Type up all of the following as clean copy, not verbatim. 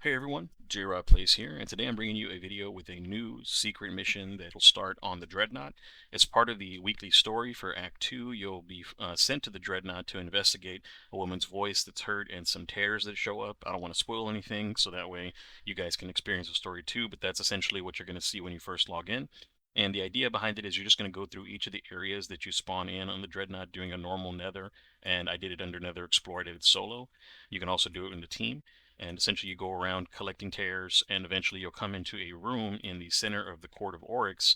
Hey everyone, J-Rob Plays here, and today I'm bringing you a video with a new secret mission that will start on the Dreadnought. As part of the weekly story for Act 2, you'll be sent to the Dreadnought to investigate a woman's voice that's heard and some tears that show up. I don't want to spoil anything, so that way you guys can experience the story too, but that's essentially what you're going to see when you first log in. And the idea behind it is you're just going to go through each of the areas that you spawn in on the Dreadnought doing a normal Nether, and I did it under Nether Explorer. I did it solo. You can also do it in the team. And essentially you go around collecting tears, and eventually you'll come into a room in the center of the Court of Oryx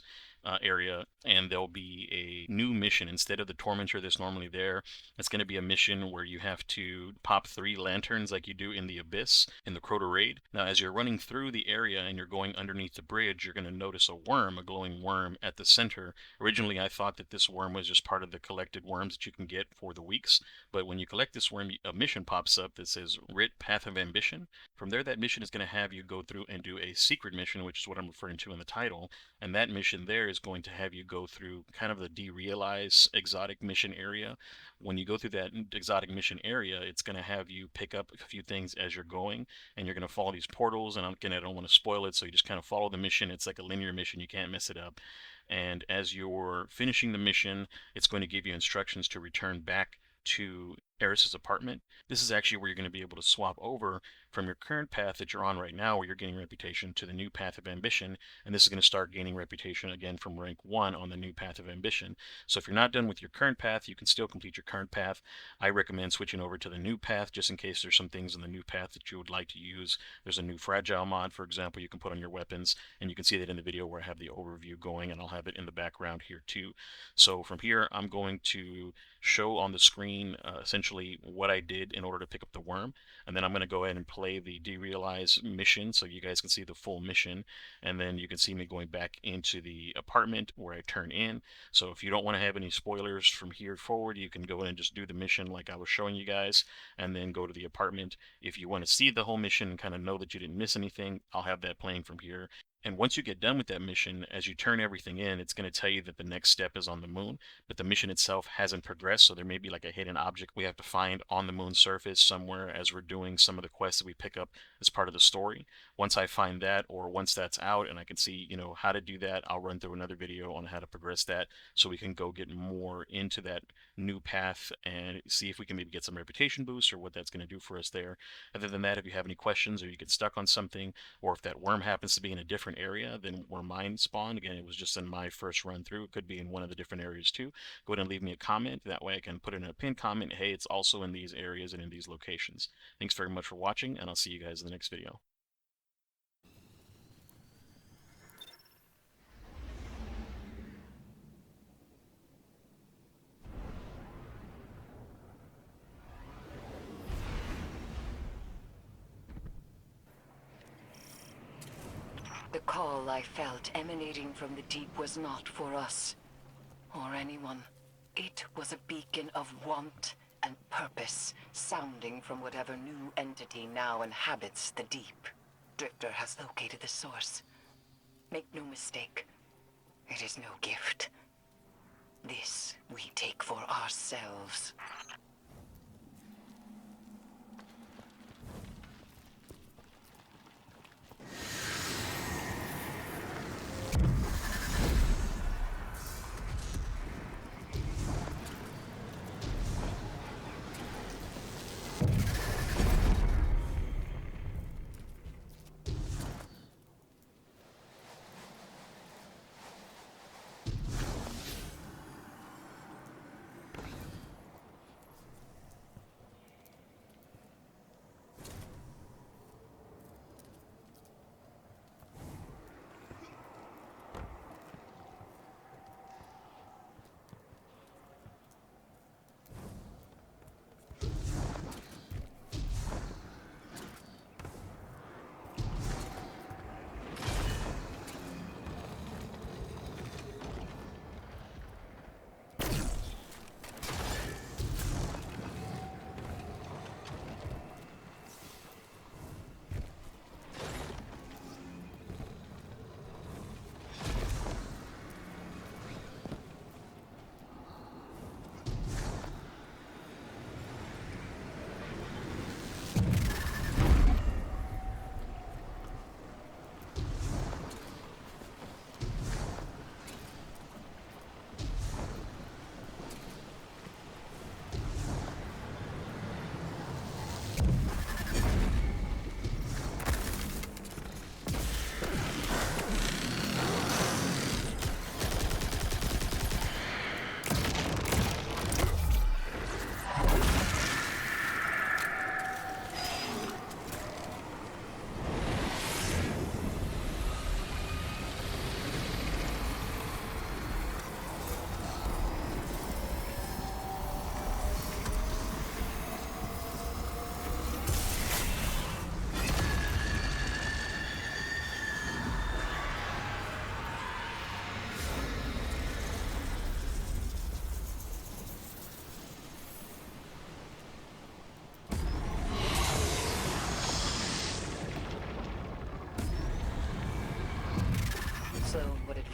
area, and there'll be a new mission. Instead of the Tormentor that's normally there, it's going to be a mission where you have to pop 3 lanterns like you do in the Abyss in the Crota Raid. Now as you're running through the area and you're going underneath the bridge, you're going to notice a worm, a glowing worm at the center. Originally I thought that this worm was just part of the collected worms that you can get for the weeks, but when you collect this worm, a mission pops up that says Writ Path of Ambition. From there, that mission is going to have you go through and do a secret mission, which is what I'm referring to in the title. And that mission there is going to have you go through kind of the derealize exotic mission area. When you go through that exotic mission area, it's going to have you pick up a few things as you're going, and you're going to follow these portals. And again, I don't want to spoil it, so you just kind of follow the mission. It's like a linear mission, you can't mess it up. And as you're finishing the mission, it's going to give you instructions to return back to Eris's apartment. This is actually where you're going to be able to swap over from your current path that you're on right now, where you're gaining reputation, to the new path of ambition, and this is going to start gaining reputation again from rank 1 on the new path of ambition. So if you're not done with your current path, you can still complete your current path. I recommend switching over to the new path just in case there's some things in the new path that you would like to use. There's a new fragile mod, for example, you can put on your weapons, and you can see that in the video where I have the overview going, and I'll have it in the background here too. So from here, I'm going to show on the screen essentially what I did in order to pick up the worm, and then I'm going to go ahead and play the derealize mission so you guys can see the full mission, and then you can see me going back into the apartment where I turn in. So if you don't want to have any spoilers from here forward, you can go in and just do the mission like I was showing you guys, and then go to the apartment. If you want to see the whole mission and kind of know that you didn't miss anything, I'll have that playing from here. And once you get done with that mission, as you turn everything in, it's going to tell you that the next step is on the moon, but the mission itself hasn't progressed, so there may be like a hidden object we have to find on the moon's surface somewhere as we're doing some of the quests that we pick up as part of the story. Once I find that, or once that's out and I can see, how to do that, I'll run through another video on how to progress that so we can go get more into that new path and see if we can maybe get some reputation boost or what that's going to do for us there. Other than that, if you have any questions or you get stuck on something, or if that worm happens to be in a different area than where mine spawned, again, it was just in my first run through, it could be in one of the different areas too, go ahead and leave me a comment. That way I can put in a pinned comment, hey, it's also in these areas and in these locations. Thanks very much for watching, and I'll see you guys in the next video. The call I felt emanating from the deep was not for us, or anyone. It was a beacon of want and purpose, sounding from whatever new entity now inhabits the deep. Drifter has located the source. Make no mistake, it is no gift. This we take for ourselves.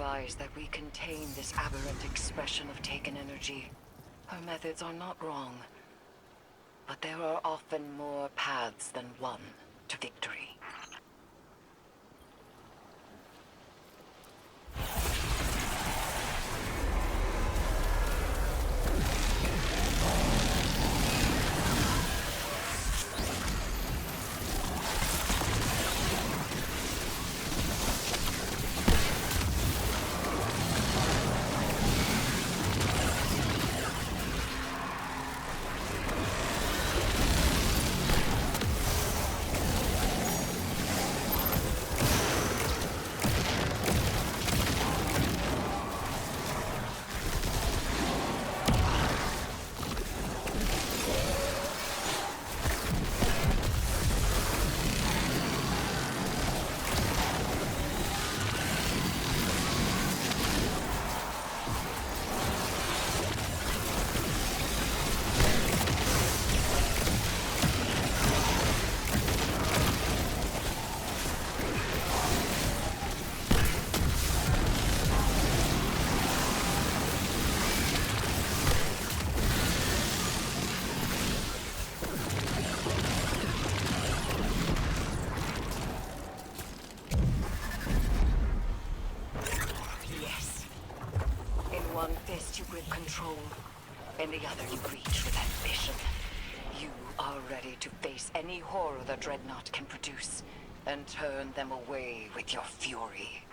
advise that we contain this aberrant expression of taken energy. Her methods are not wrong, but there are often more paths than one to victory. One fist you grip control, in the other you reach with ambition. You are ready to face any horror the Dreadnought can produce, and turn them away with your fury.